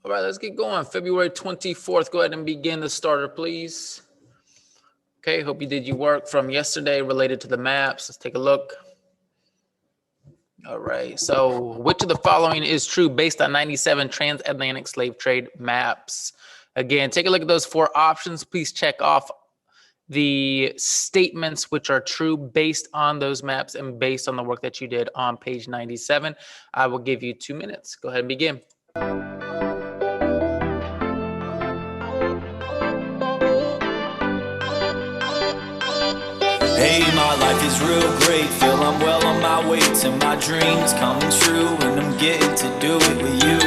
All right, let's get going. February 24th. Go ahead and begin the starter, please. Okay, hope you did your work from yesterday related to the maps. Let's take a look. All right, so which of the following is true based on 97 transatlantic slave trade maps? Again, take a look at those four options. Please check off the statements which are true based on those maps and based on the work that you did on page 97. I will give you 2 minutes. Go ahead and begin. Hey, my life is real great, feel I'm well on my way to my dreams coming true, and I'm getting to do it with you.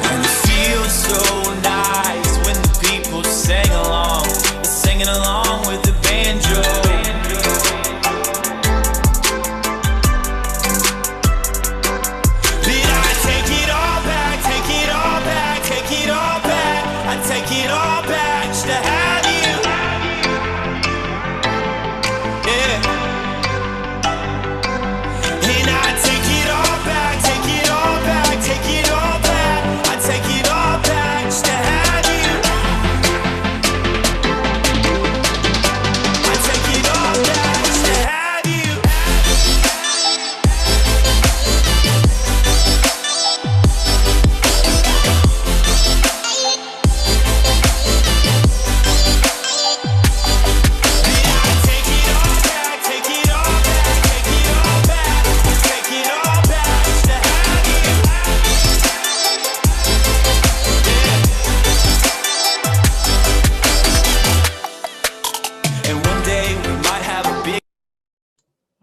And it feels so nice when the people sing along, singing along with the banjo. Take it all back just to have you. Yeah. And I take it all back, take it all back, take it all back. I take it all back just to have you. I take it all back just to have you.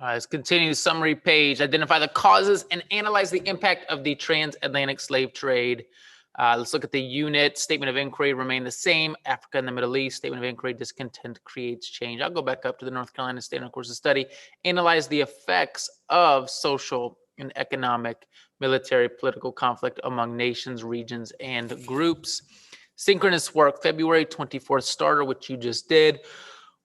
All right, let's continue. Summary page. Identify the causes and analyze the impact of the transatlantic slave trade. Let's look at the unit. Statement of inquiry remain the same. Africa and the Middle East. Statement of inquiry, discontent creates change. I'll go back up to the North Carolina Standard Course of Study. Analyze the effects of social and economic, military, political conflict among nations, regions, and groups. Synchronous work, February 24th starter, which you just did.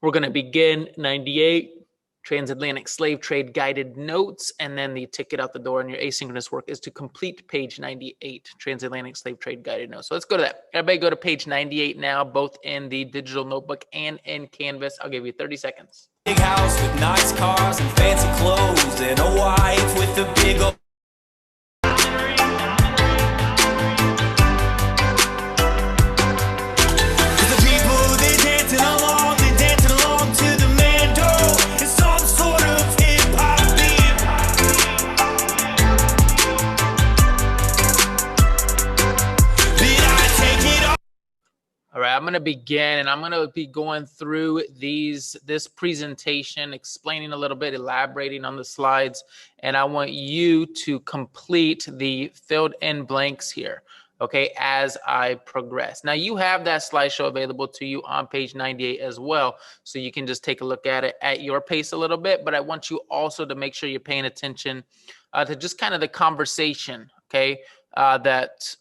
We're going to begin 98. Transatlantic slave trade guided notes, and then the ticket out the door in your asynchronous work is to complete page 98, transatlantic slave trade guided notes. So let's go to that. Everybody go to page 98 now, both in the digital notebook and in Canvas. I'll give you 30 seconds. Big house with nice cars and fancy clothes and a wife with a big old All right, I'm going to begin, and I'm going to be going through this presentation, explaining a little bit, elaborating on the slides, and I want you to complete the filled in blanks here, okay, as I progress. Now, you have that slideshow available to you on page 98 as well, so you can just take a look at it at your pace a little bit, but I want you also to make sure you're paying attention to just kind of the conversation, okay, that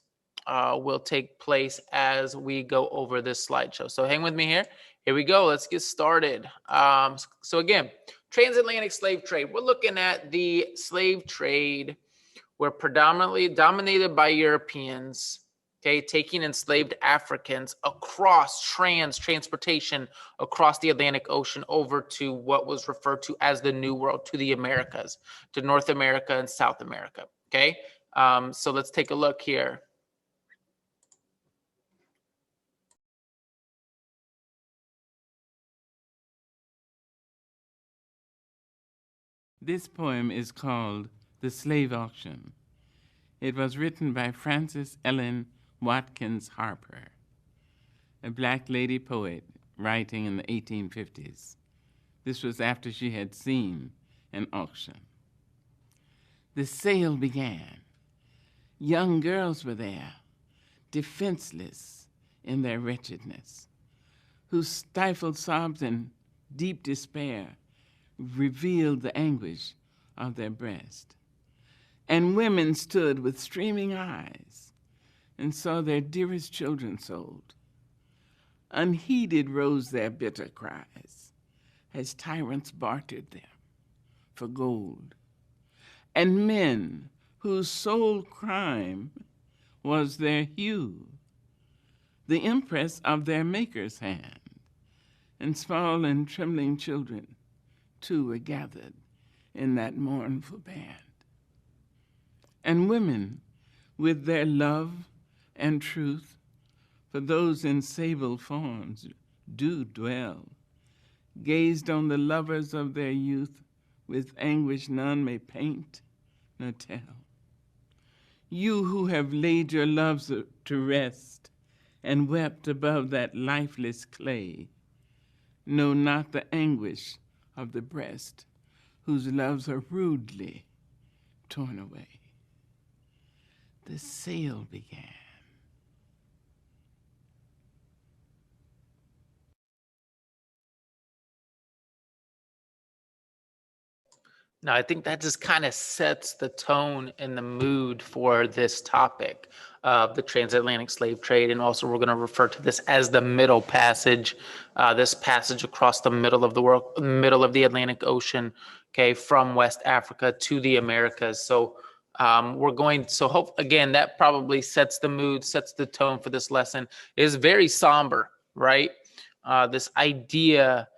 will take place as we go over this slideshow. So hang with me here. Here we go. Let's get started. So again, transatlantic slave trade. We're looking at the slave trade. We're predominantly dominated by Europeans, okay, taking enslaved Africans across transportation across the Atlantic Ocean over to what was referred to as the New World, to the Americas, to North America and South America, okay? So let's take a look here. This poem is called The Slave Auction. It was written by Frances Ellen Watkins Harper, a black lady poet writing in the 1850s. This was after she had seen an auction. The sale began. Young girls were there, defenseless in their wretchedness, whose stifled sobs and deep despair revealed the anguish of their breast. And women stood with streaming eyes and saw their dearest children sold. Unheeded rose their bitter cries as tyrants bartered them for gold. and men whose sole crime was their hue, the impress of their maker's hand, and small and trembling children too were gathered in that mournful band. And women with their love and truth for those in sable forms do dwell, gazed on the lovers of their youth with anguish none may paint nor tell. You who have laid your loves to rest and wept above that lifeless clay, know not the anguish of the breast whose loves are rudely torn away. The sale began. Now, I think that just kind of sets the tone and the mood for this topic of the transatlantic slave trade. And also, we're going to refer to this as the Middle Passage, this passage across the middle of the world, middle of the Atlantic Ocean, okay, from West Africa to the Americas. So again, that probably sets the mood, sets the tone for this lesson. It is very somber, right? This idea,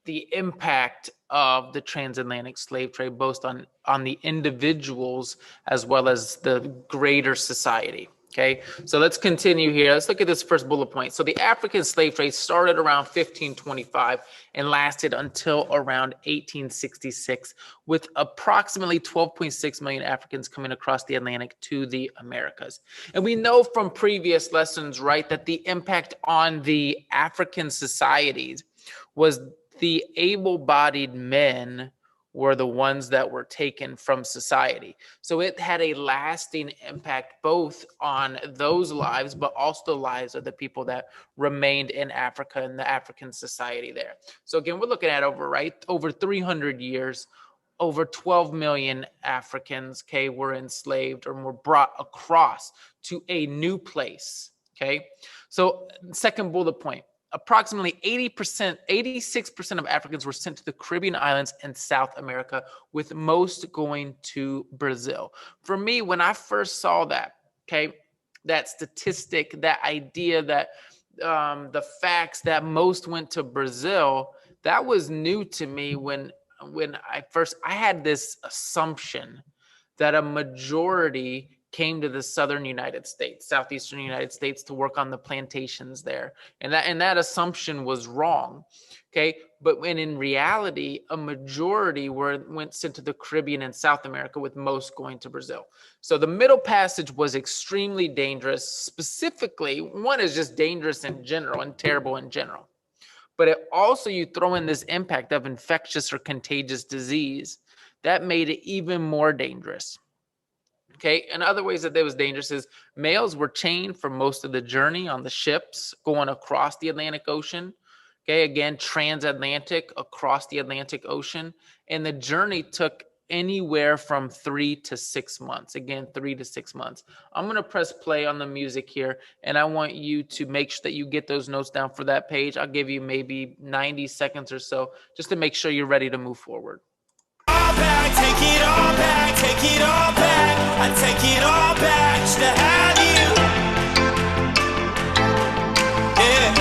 the impact of the transatlantic slave trade, both on the individuals as well as the greater society. Okay, so let's continue here. Let's look at this first bullet point. So the African slave trade started around 1525 and lasted until around 1866, with approximately 12.6 million Africans coming across the Atlantic to the Americas. And we know from previous lessons, right, that the impact on the African societies was the able-bodied men were the ones that were taken from society. So it had a lasting impact both on those lives, but also the lives of the people that remained in Africa and the African society there. So again, we're looking at over 300 years, over 12 million Africans, okay, were enslaved or were brought across to a new place, okay? So second bullet point. Approximately 86% of Africans were sent to the Caribbean islands and South America, with most going to Brazil. For me, when I first saw that, okay, that statistic, that idea that the facts that most went to Brazil, that was new to me when I had this assumption that a majority came to the southern United States, southeastern United States, to work on the plantations there. And that assumption was wrong, okay? But when in reality, a majority went sent to the Caribbean and South America, with most going to Brazil. So the Middle Passage was extremely dangerous. Specifically, one is just dangerous in general and terrible in general. But it also, you throw in this impact of infectious or contagious disease, that made it even more dangerous. Okay, and other ways that was dangerous is males were chained for most of the journey on the ships going across the Atlantic Ocean. Okay, again, transatlantic across the Atlantic Ocean. And the journey took anywhere from 3 to 6 months. Again, 3 to 6 months. I'm going to press play on the music here, and I want you to make sure that you get those notes down for that page. I'll give you maybe 90 seconds or so just to make sure you're ready to move forward. Take it all back, take it all back. I take it all back just to have you. Yeah,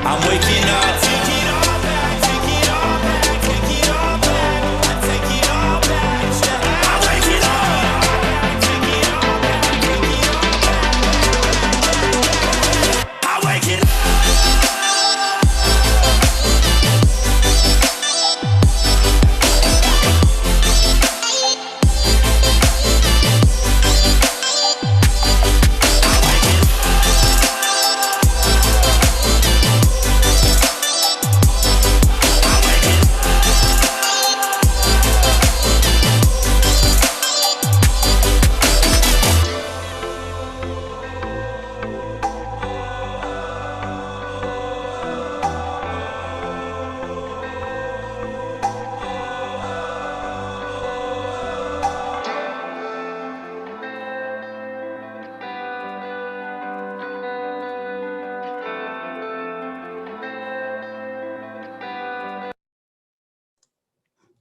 I'm waking up. Take it all back, take it all back, take it all back. I take it all back just to have you. I wake it up. Take it all back, take it all back. I wake it up.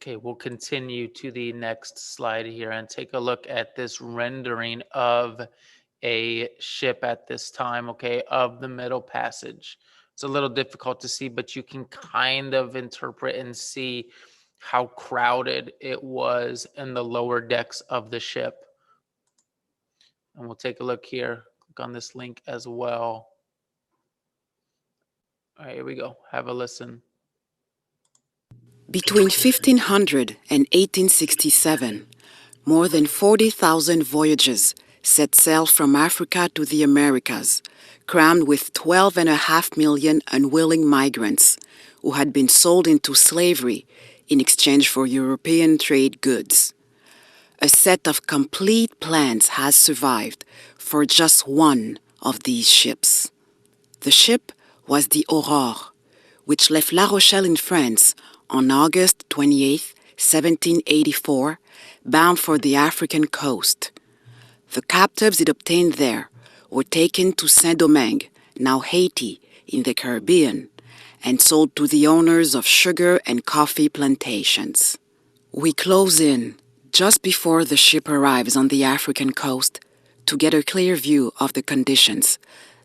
Okay, we'll continue to the next slide here and take a look at this rendering of a ship at this time, okay, of the Middle Passage. It's a little difficult to see, but you can kind of interpret and see how crowded it was in the lower decks of the ship. And we'll take a look here. Click on this link as well. All right, here we go. Have a listen. Between 1500 and 1867, more than 40,000 voyages set sail from Africa to the Americas, crammed with 12.5 million unwilling migrants who had been sold into slavery in exchange for European trade goods. A set of complete plans has survived for just one of these ships. The ship was the Aurore, which left La Rochelle in France on August 28, 1784, bound for the African coast. The captives it obtained there were taken to Saint-Domingue, now Haiti, in the Caribbean, and sold to the owners of sugar and coffee plantations. We close in just before the ship arrives on the African coast to get a clear view of the conditions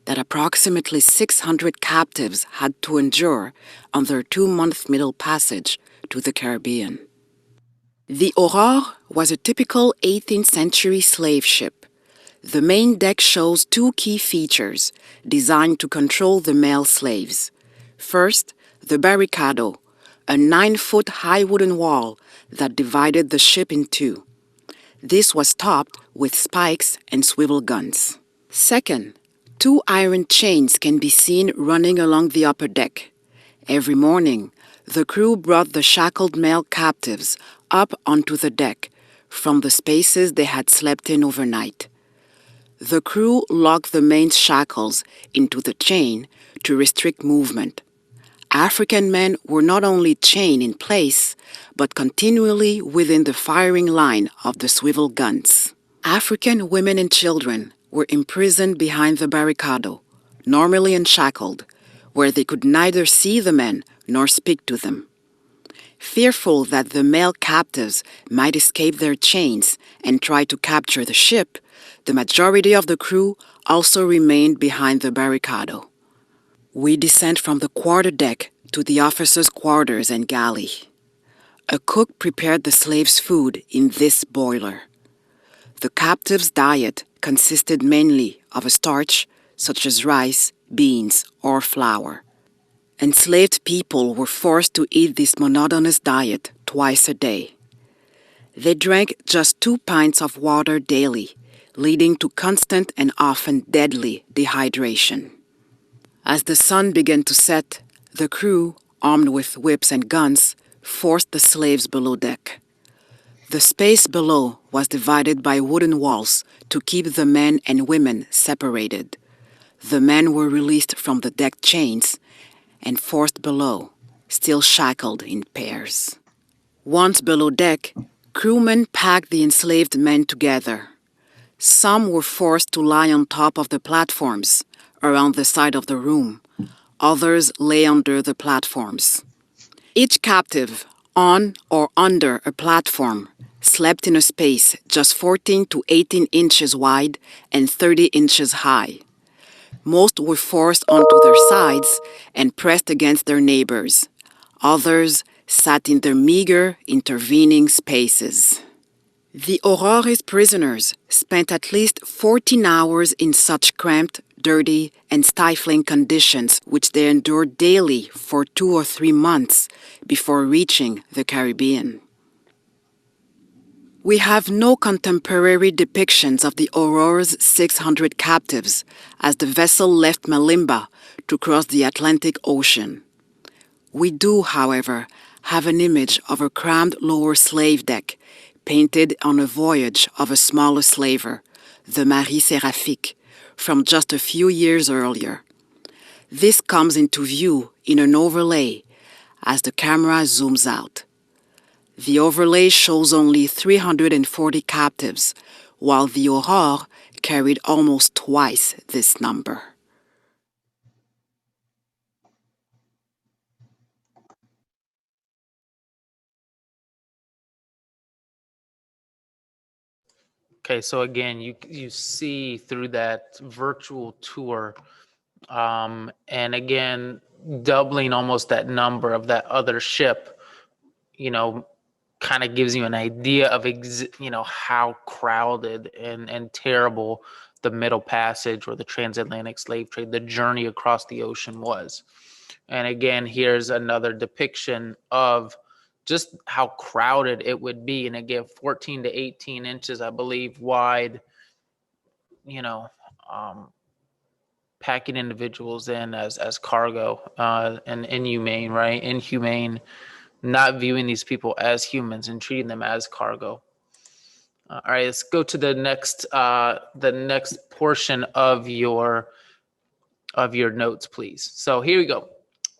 that approximately 600 captives had to endure on their 2-month middle passage to the Caribbean. The Aurore was a typical 18th century slave ship. The main deck shows two key features designed to control the male slaves. First, the barricado, a 9-foot high wooden wall that divided the ship in two. This was topped with spikes and swivel guns. Second, 2 iron chains can be seen running along the upper deck. Every morning, the crew brought the shackled male captives up onto the deck from the spaces they had slept in overnight. The crew locked the main shackles into the chain to restrict movement. African men were not only chained in place, but continually within the firing line of the swivel guns. African women and children were imprisoned behind the barricado, normally unshackled, where they could neither see the men nor speak to them. Fearful that the male captives might escape their chains and try to capture the ship, the majority of the crew also remained behind the barricado. We descend from the quarterdeck to the officers' quarters and galley. A cook prepared the slaves' food in this boiler. The captives' diet consisted mainly of a starch such as rice, beans, or flour. Enslaved people were forced to eat this monotonous diet twice a day. They drank just 2 pints of water daily, leading to constant and often deadly dehydration. As the sun began to set, the crew, armed with whips and guns, forced the slaves below deck. The space below was divided by wooden walls to keep the men and women separated. The men were released from the deck chains and forced below, still shackled in pairs. Once below deck, crewmen packed the enslaved men together. Some were forced to lie on top of the platforms around the side of the room. Others lay under the platforms. Each captive, on or under a platform, slept in a space just 14 to 18 inches wide and 30 inches high. Most were forced onto their sides and pressed against their neighbors. Others sat in their meager, intervening spaces. The Aurore's prisoners spent at least 14 hours in such cramped, dirty, and stifling conditions which they endured daily for 2 or 3 months before reaching the Caribbean. We have no contemporary depictions of the Aurore's 600 captives as the vessel left Malimba to cross the Atlantic Ocean. We do, however, have an image of a crammed lower slave deck painted on a voyage of a smaller slaver, the Marie Séraphique, from just a few years earlier. This comes into view in an overlay as the camera zooms out. The overlay shows only 340 captives, while the Aurore carried almost twice this number. Okay, so again, you see through that virtual tour, and again, doubling almost that number of that other ship, you know, kind of gives you an idea of how crowded and terrible the Middle Passage or the transatlantic slave trade, the journey across the ocean was. And again, here's another depiction of just how crowded it would be. And again, 14 to 18 inches, I believe, wide, you know, packing individuals in as cargo, and inhumane, right? Inhumane, not viewing these people as humans and treating them as cargo. All right, let's go to the next portion of your notes, please. So here we go.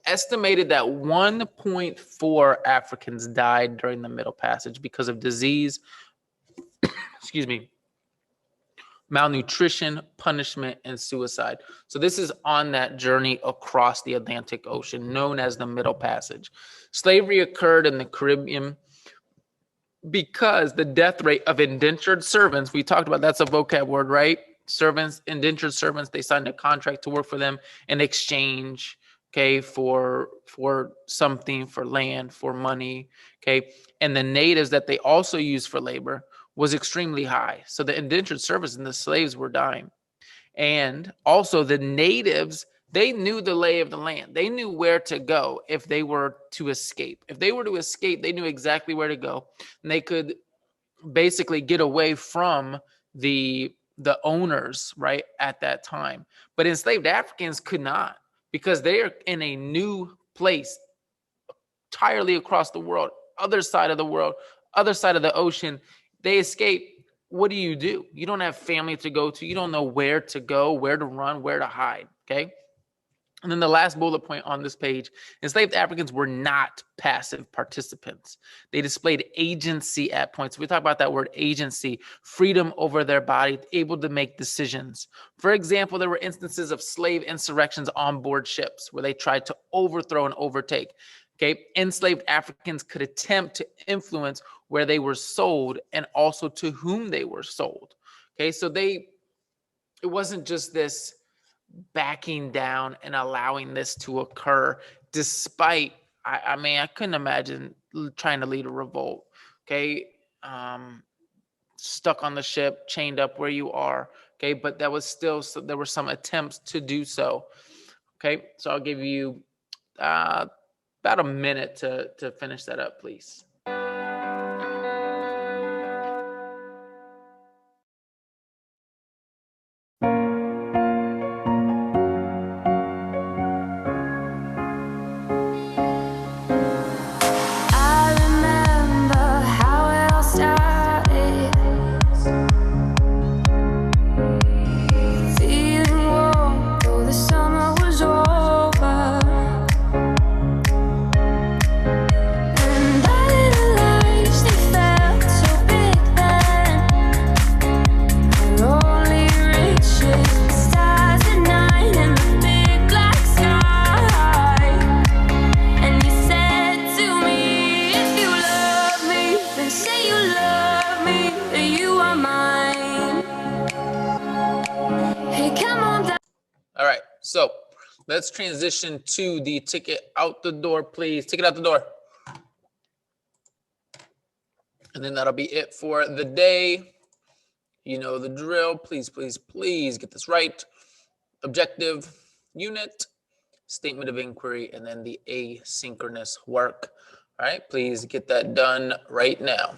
Estimated that 1.4 Africans died during the Middle Passage because of disease, excuse me, malnutrition, punishment, and suicide. So this is on that journey across the Atlantic Ocean, known as the Middle Passage. Slavery occurred in the Caribbean because the death rate of indentured servants, we talked about, that's a vocab word, right? Servants, indentured servants, they signed a contract to work for them in exchange, okay, for something, for land, for money, okay? And the natives that they also used for labor was extremely high. So the indentured servants and the slaves were dying. And also the natives, they knew the lay of the land. They knew where to go if they were to escape. If they were to escape, they knew exactly where to go. And they could basically get away from the owners, right, at that time. But enslaved Africans could not, because they are in a new place entirely across the world, other side of the world, other side of the ocean. They escape. What do? You don't have family to go to. You don't know where to go, where to run, where to hide, okay? And then the last bullet point on this page, enslaved Africans were not passive participants. They displayed agency at points. We talk about that word agency, freedom over their body, able to make decisions. For example, there were instances of slave insurrections on board ships where they tried to overthrow and overtake. Okay, enslaved Africans could attempt to influence where they were sold and also to whom they were sold. Okay, so it wasn't just this backing down and allowing this to occur, despite, I mean, I couldn't imagine trying to lead a revolt, okay? Stuck on the ship, chained up where you are, okay? But there were some attempts to do so, okay? So I'll give you about a minute to finish that up, please. So let's transition to the ticket out the door, please. Ticket out the door. And then that'll be it for the day. You know the drill. Please, please, please get this right. Objective, unit, statement of inquiry, and then the asynchronous work. All right, please get that done right now.